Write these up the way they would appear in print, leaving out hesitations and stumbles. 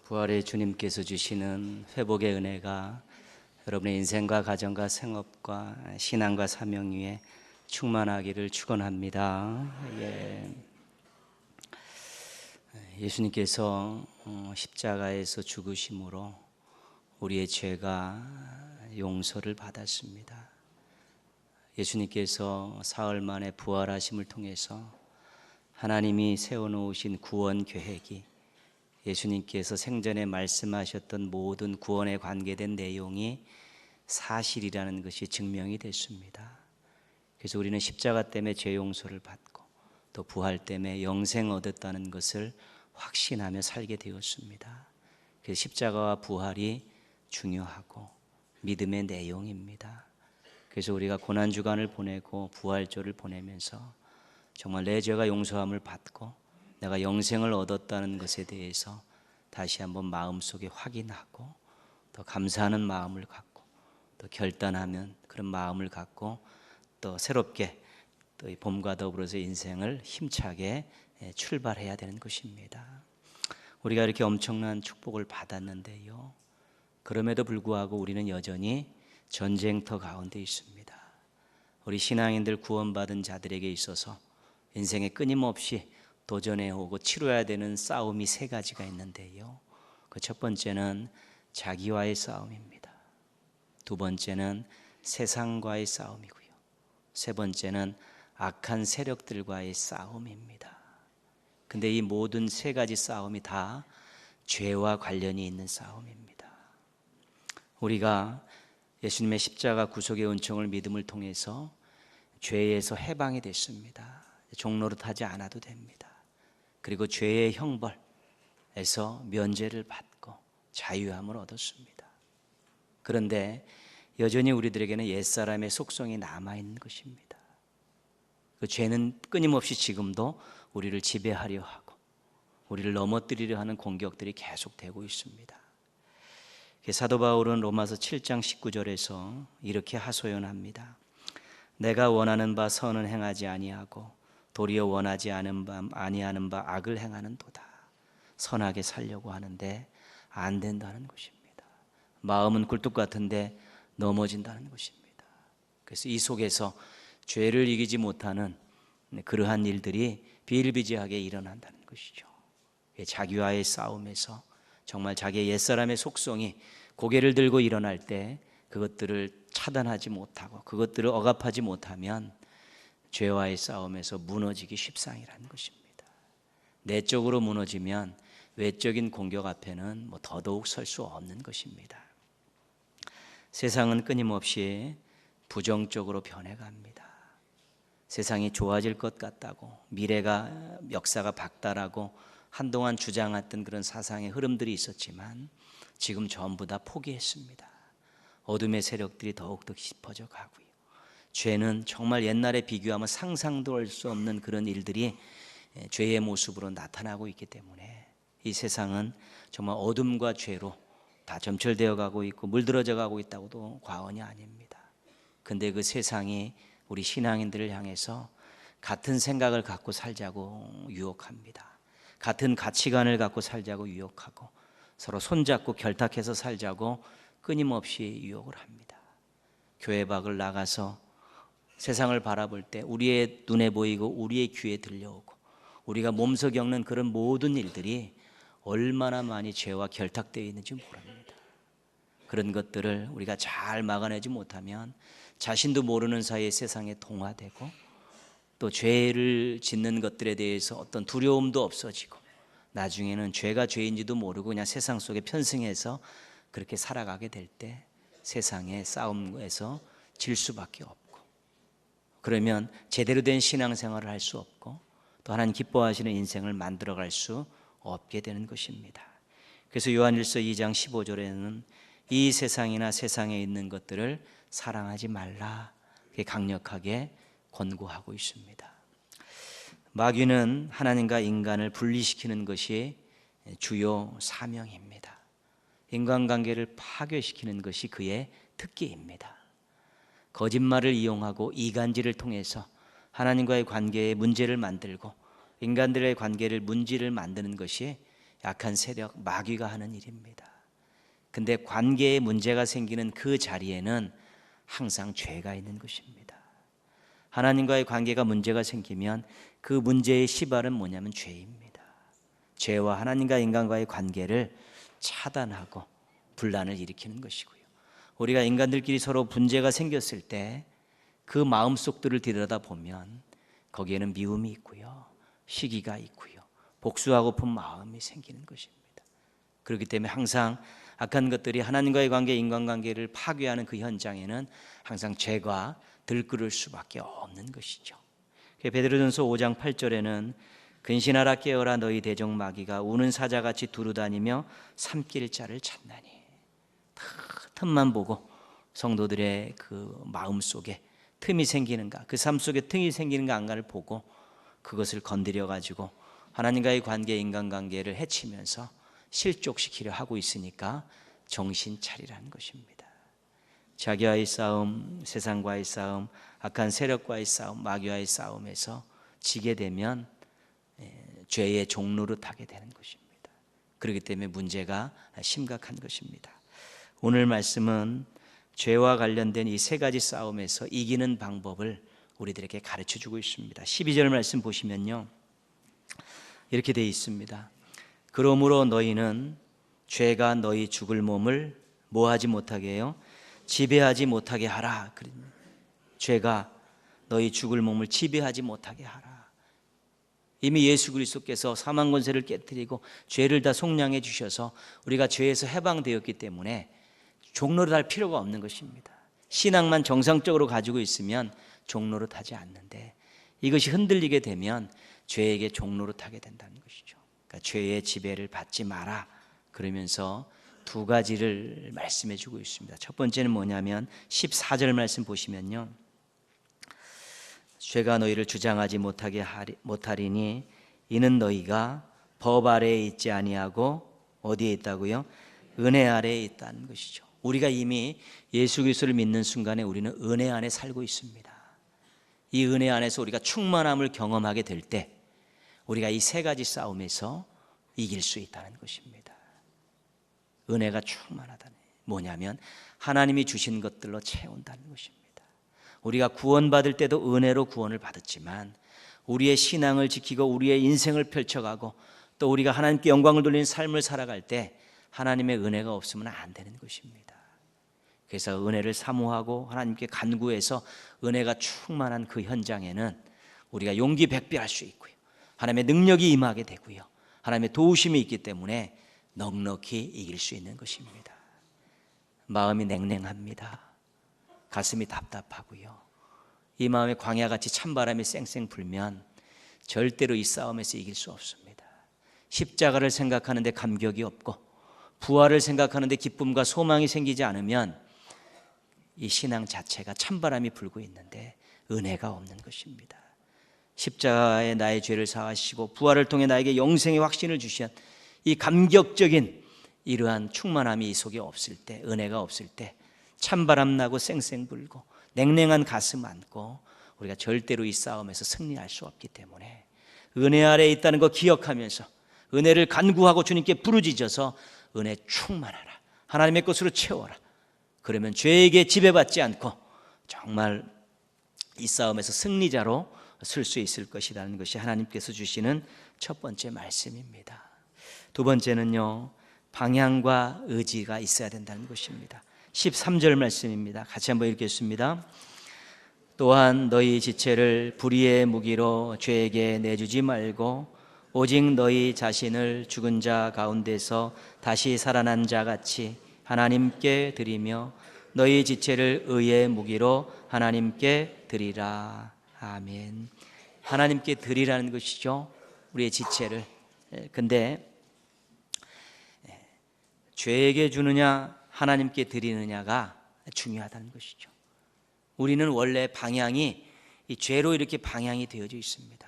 부활의 주님께서 주시는 회복의 은혜가 여러분의 인생과 가정과 생업과 신앙과 사명 위에 충만하기를 축원합니다. 예수님께서 십자가에서 죽으심으로 우리의 죄가 용서를 받았습니다. 예수님께서 사흘 만에 부활하심을 통해서 하나님이 세워놓으신 구원 계획이 예수님께서 생전에 말씀하셨던 모든 구원에 관계된 내용이 사실이라는 것이 증명이 됐습니다. 그래서 우리는 십자가 때문에 죄 용서를 받고 또 부활 때문에 영생 얻었다는 것을 확신하며 살게 되었습니다. 그래서 십자가와 부활이 중요하고 믿음의 내용입니다. 그래서 우리가 고난주간을 보내고 부활절을 보내면서 정말 내 죄가 용서함을 받고 내가 영생을 얻었다는 것에 대해서 다시 한번 마음속에 확인하고 또 감사하는 마음을 갖고 또 결단하면 그런 마음을 갖고 또 새롭게 또 이 봄과 더불어서 인생을 힘차게 출발해야 되는 것입니다. 우리가 이렇게 엄청난 축복을 받았는데요, 그럼에도 불구하고 우리는 여전히 전쟁터 가운데 있습니다. 우리 신앙인들 구원받은 자들에게 있어서 인생에 끊임없이 도전해 오고 치러야 되는 싸움이 세 가지가 있는데요, 그 첫 번째는 자기와의 싸움입니다. 두 번째는 세상과의 싸움이고요, 세 번째는 악한 세력들과의 싸움입니다. 근데 이 모든 세 가지 싸움이 다 죄와 관련이 있는 싸움입니다. 우리가 예수님의 십자가 구속의 은총을 믿음을 통해서 죄에서 해방이 됐습니다. 종노릇하지 않아도 됩니다. 그리고 죄의 형벌에서 면죄를 받고 자유함을 얻었습니다. 그런데 여전히 우리들에게는 옛사람의 속성이 남아있는 것입니다. 그 죄는 끊임없이 지금도 우리를 지배하려 하고 우리를 넘어뜨리려 하는 공격들이 계속되고 있습니다. 사도 바울은 로마서 7장 19절에서 이렇게 하소연합니다. 내가 원하는 바 선은 행하지 아니하고 도리어 원하지 아니하는 바 악을 행하는도다. 선하게 살려고 하는데 안 된다는 것입니다. 마음은 굴뚝 같은데 넘어진다는 것입니다. 그래서 이 속에서 죄를 이기지 못하는 그러한 일들이 비일비재하게 일어난다는 것이죠. 자기와의 싸움에서 정말 자기의 옛사람의 속성이 고개를 들고 일어날 때 그것들을 차단하지 못하고 그것들을 억압하지 못하면 죄와의 싸움에서 무너지기 십상이라는 것입니다. 내적으로 무너지면 외적인 공격 앞에는 더더욱 설 수 없는 것입니다. 세상은 끊임없이 부정적으로 변해갑니다. 세상이 좋아질 것 같다고 미래가 역사가 밝다라고 한동안 주장했던 그런 사상의 흐름들이 있었지만 지금 전부 다 포기했습니다. 어둠의 세력들이 더욱더 깊어져 가고요, 죄는 정말 옛날에 비교하면 상상도 할 수 없는 그런 일들이 죄의 모습으로 나타나고 있기 때문에 이 세상은 정말 어둠과 죄로 다 점철되어 가고 있고 물들어져 가고 있다고도 과언이 아닙니다. 근데 그 세상이 우리 신앙인들을 향해서 같은 생각을 갖고 살자고 유혹합니다. 같은 가치관을 갖고 살자고 유혹하고 서로 손잡고 결탁해서 살자고 끊임없이 유혹을 합니다. 교회 밖을 나가서 세상을 바라볼 때 우리의 눈에 보이고 우리의 귀에 들려오고 우리가 몸소 겪는 그런 모든 일들이 얼마나 많이 죄와 결탁되어 있는지 모릅니다. 그런 것들을 우리가 잘 막아내지 못하면 자신도 모르는 사이에 세상에 동화되고 또 죄를 짓는 것들에 대해서 어떤 두려움도 없어지고 나중에는 죄가 죄인지도 모르고 그냥 세상 속에 편승해서 그렇게 살아가게 될 때 세상의 싸움에서 질 수밖에 없고, 그러면 제대로 된 신앙생활을 할 수 없고 또 하나님 기뻐하시는 인생을 만들어갈 수 없게 되는 것입니다. 그래서 요한일서 2장 15절에는 이 세상이나 세상에 있는 것들을 사랑하지 말라 이렇게 강력하게 권고하고 있습니다. 마귀는 하나님과 인간을 분리시키는 것이 주요 사명입니다. 인간관계를 파괴시키는 것이 그의 특기입니다. 거짓말을 이용하고 이간질을 통해서 하나님과의 관계에 문제를 만들고 인간들의 관계를 문제를 만드는 것이 악한 세력, 마귀가 하는 일입니다. 근데 관계에 문제가 생기는 그 자리에는 항상 죄가 있는 것입니다. 하나님과의 관계가 문제가 생기면 그 문제의 시발은 뭐냐면 죄입니다. 죄와 하나님과 인간과의 관계를 차단하고 분란을 일으키는 것이고요. 우리가 인간들끼리 서로 문제가 생겼을 때 그 마음속들을 들여다보면 거기에는 미움이 있고요, 시기가 있고요, 복수하고픈 마음이 생기는 것입니다. 그렇기 때문에 항상 악한 것들이 하나님과의 관계, 인간관계를 파괴하는 그 현장에는 항상 죄가 들끓을 수밖에 없는 것이죠. 베드로전서 5장 8절에는 근신하라 깨어라 너희 대적 마귀가 우는 사자같이 두루다니며 삼킬 자를 찾나니, 틈만 보고 성도들의 그 마음 속에 틈이 생기는가, 그 삶 속에 틈이 생기는가 안가를 보고 그것을 건드려 가지고 하나님과의 관계, 인간관계를 해치면서 실족시키려 하고 있으니까 정신 차리라는 것입니다. 자기와의 싸움, 세상과의 싸움, 악한 세력과의 싸움, 마귀와의 싸움에서 지게 되면 죄의 종로로 타게 되는 것입니다. 그렇기 때문에 문제가 심각한 것입니다. 오늘 말씀은 죄와 관련된 이 세 가지 싸움에서 이기는 방법을 우리들에게 가르쳐주고 있습니다. 12절 말씀 보시면요, 이렇게 되어 있습니다. 그러므로 너희는 죄가 너희 죽을 몸을 뭐하지 못하게 해요? 지배하지 못하게 하라. 죄가 너희 죽을 몸을 지배하지 못하게 하라. 이미 예수 그리스도께서 사망 권세를 깨뜨리고 죄를 다 속량해 주셔서 우리가 죄에서 해방되었기 때문에 종로를 할 필요가 없는 것입니다. 신앙만 정상적으로 가지고 있으면 종로를 타지 않는데 이것이 흔들리게 되면 죄에게 종로를 타게 된다는 것이죠. 그러니까 죄의 지배를 받지 마라 그러면서 두 가지를 말씀해 주고 있습니다. 첫 번째는 뭐냐면 14절 말씀 보시면요, 죄가 너희를 주장하지 못하리니 이는 너희가 법 아래에 있지 아니하고 어디에 있다고요? 은혜 아래에 있다는 것이죠. 우리가 이미 예수 그리스도를 믿는 순간에 우리는 은혜 안에 살고 있습니다. 이 은혜 안에서 우리가 충만함을 경험하게 될 때 우리가 이 세 가지 싸움에서 이길 수 있다는 것입니다. 은혜가 충만하다는 뭐냐면 하나님이 주신 것들로 채운다는 것입니다. 우리가 구원받을 때도 은혜로 구원을 받았지만 우리의 신앙을 지키고 우리의 인생을 펼쳐가고 또 우리가 하나님께 영광을 돌리는 삶을 살아갈 때 하나님의 은혜가 없으면 안 되는 것입니다. 그래서 은혜를 사모하고 하나님께 간구해서 은혜가 충만한 그 현장에는 우리가 용기 백배할 수 있고요, 하나님의 능력이 임하게 되고요, 하나님의 도우심이 있기 때문에 넉넉히 이길 수 있는 것입니다. 마음이 냉랭합니다. 가슴이 답답하고요, 이 마음에 광야같이 찬바람이 쌩쌩 불면 절대로 이 싸움에서 이길 수 없습니다. 십자가를 생각하는데 감격이 없고 부활을 생각하는데 기쁨과 소망이 생기지 않으면 이 신앙 자체가 찬바람이 불고 있는데 은혜가 없는 것입니다. 십자가에 나의 죄를 사하시고 부활을 통해 나에게 영생의 확신을 주신 이 감격적인 이러한 충만함이 이 속에 없을 때, 은혜가 없을 때 찬바람 나고 쌩쌩 불고 냉랭한 가슴 안고 우리가 절대로 이 싸움에서 승리할 수 없기 때문에 은혜 아래에 있다는 거 기억하면서 은혜를 간구하고 주님께 부르짖어서 은혜 충만하라, 하나님의 것으로 채워라. 그러면 죄에게 지배받지 않고 정말 이 싸움에서 승리자로 설 수 있을 것이라는 것이 하나님께서 주시는 첫 번째 말씀입니다. 두 번째는요, 방향과 의지가 있어야 된다는 것입니다. 13절 말씀입니다. 같이 한번 읽겠습니다. 또한 너희 지체를 불의의 무기로 죄에게 내주지 말고 오직 너희 자신을 죽은 자 가운데서 다시 살아난 자 같이 하나님께 드리며 너희 지체를 의의 무기로 하나님께 드리라. 아멘. 하나님께 드리라는 것이죠, 우리의 지체를. 근데 죄에게 주느냐 하나님께 드리느냐가 중요하다는 것이죠. 우리는 원래 방향이 이 죄로 이렇게 방향이 되어져 있습니다.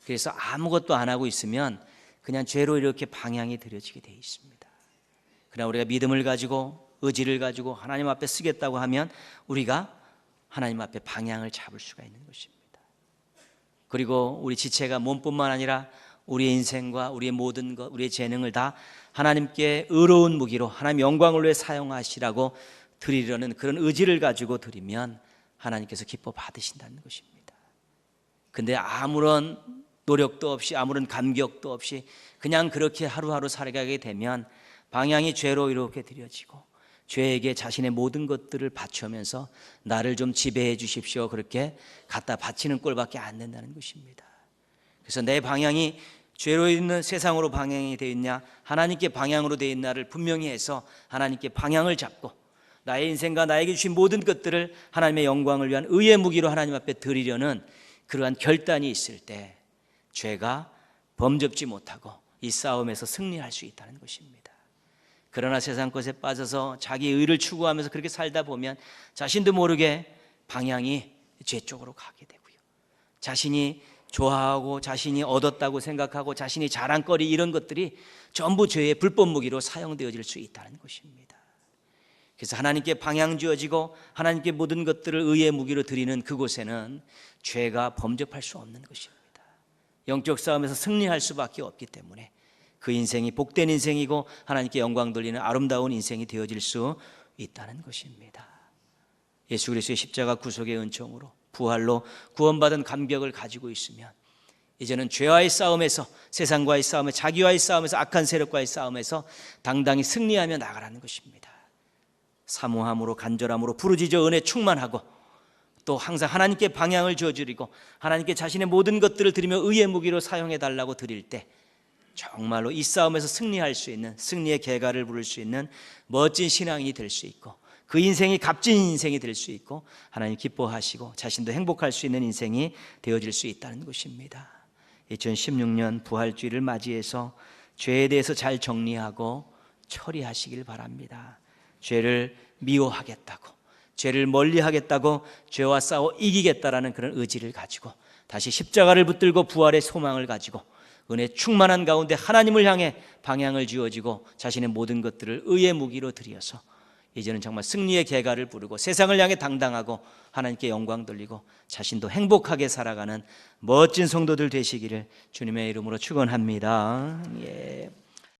그래서 아무것도 안 하고 있으면 그냥 죄로 이렇게 방향이 들여지게 되어 있습니다. 그러나 우리가 믿음을 가지고 의지를 가지고 하나님 앞에 쓰겠다고 하면 우리가 하나님 앞에 방향을 잡을 수가 있는 것입니다. 그리고 우리 지체가 몸뿐만 아니라 우리의 인생과 우리의 모든 것, 우리의 재능을 다 하나님께 의로운 무기로 하나님 영광을 위해 사용하시라고 드리려는 그런 의지를 가지고 드리면 하나님께서 기뻐 받으신다는 것입니다. 근데 아무런 노력도 없이 아무런 감격도 없이 그냥 그렇게 하루하루 살아가게 되면 방향이 죄로 이렇게 들여지고 죄에게 자신의 모든 것들을 바치면서 나를 좀 지배해 주십시오 그렇게 갖다 바치는 꼴밖에 안 된다는 것입니다. 그래서 내 방향이 죄로 있는 세상으로 방향이 되어 있냐 하나님께 방향으로 되어 있나를 분명히 해서 하나님께 방향을 잡고 나의 인생과 나에게 주신 모든 것들을 하나님의 영광을 위한 의의 무기로 하나님 앞에 드리려는 그러한 결단이 있을 때 죄가 범접지 못하고 이 싸움에서 승리할 수 있다는 것입니다. 그러나 세상 것에 빠져서 자기 의를 추구하면서 그렇게 살다 보면 자신도 모르게 방향이 죄 쪽으로 가게 되고요, 자신이 좋아하고 자신이 얻었다고 생각하고 자신이 자랑거리 이런 것들이 전부 죄의 불법 무기로 사용되어질 수 있다는 것입니다. 그래서 하나님께 방향 주어지고 하나님께 모든 것들을 의의 무기로 드리는 그곳에는 죄가 범접할 수 없는 것입니다. 영적 싸움에서 승리할 수밖에 없기 때문에 그 인생이 복된 인생이고 하나님께 영광 돌리는 아름다운 인생이 되어질 수 있다는 것입니다. 예수 그리스도의 십자가 구속의 은총으로 부활로 구원받은 감격을 가지고 있으면 이제는 죄와의 싸움에서, 세상과의 싸움에서, 자기와의 싸움에서, 악한 세력과의 싸움에서 당당히 승리하며 나가라는 것입니다. 사모함으로 간절함으로 부르짖어 은혜 충만하고 또 항상 하나님께 방향을 주어드리고 하나님께 자신의 모든 것들을 드리며 의의 무기로 사용해 달라고 드릴 때 정말로 이 싸움에서 승리할 수 있는, 승리의 계가를 부를 수 있는 멋진 신앙이 될 수 있고 그 인생이 값진 인생이 될 수 있고 하나님 기뻐하시고 자신도 행복할 수 있는 인생이 되어질 수 있다는 것입니다. 2016년 부활주의를 맞이해서 죄에 대해서 잘 정리하고 처리하시길 바랍니다. 죄를 미워하겠다고, 죄를 멀리하겠다고, 죄와 싸워 이기겠다라는 그런 의지를 가지고 다시 십자가를 붙들고 부활의 소망을 가지고 은혜 충만한 가운데 하나님을 향해 방향을 지어지고 자신의 모든 것들을 의의 무기로 드려서 이제는 정말 승리의 계가를 부르고 세상을 향해 당당하고 하나님께 영광 돌리고 자신도 행복하게 살아가는 멋진 성도들 되시기를 주님의 이름으로 축원합니다. 예.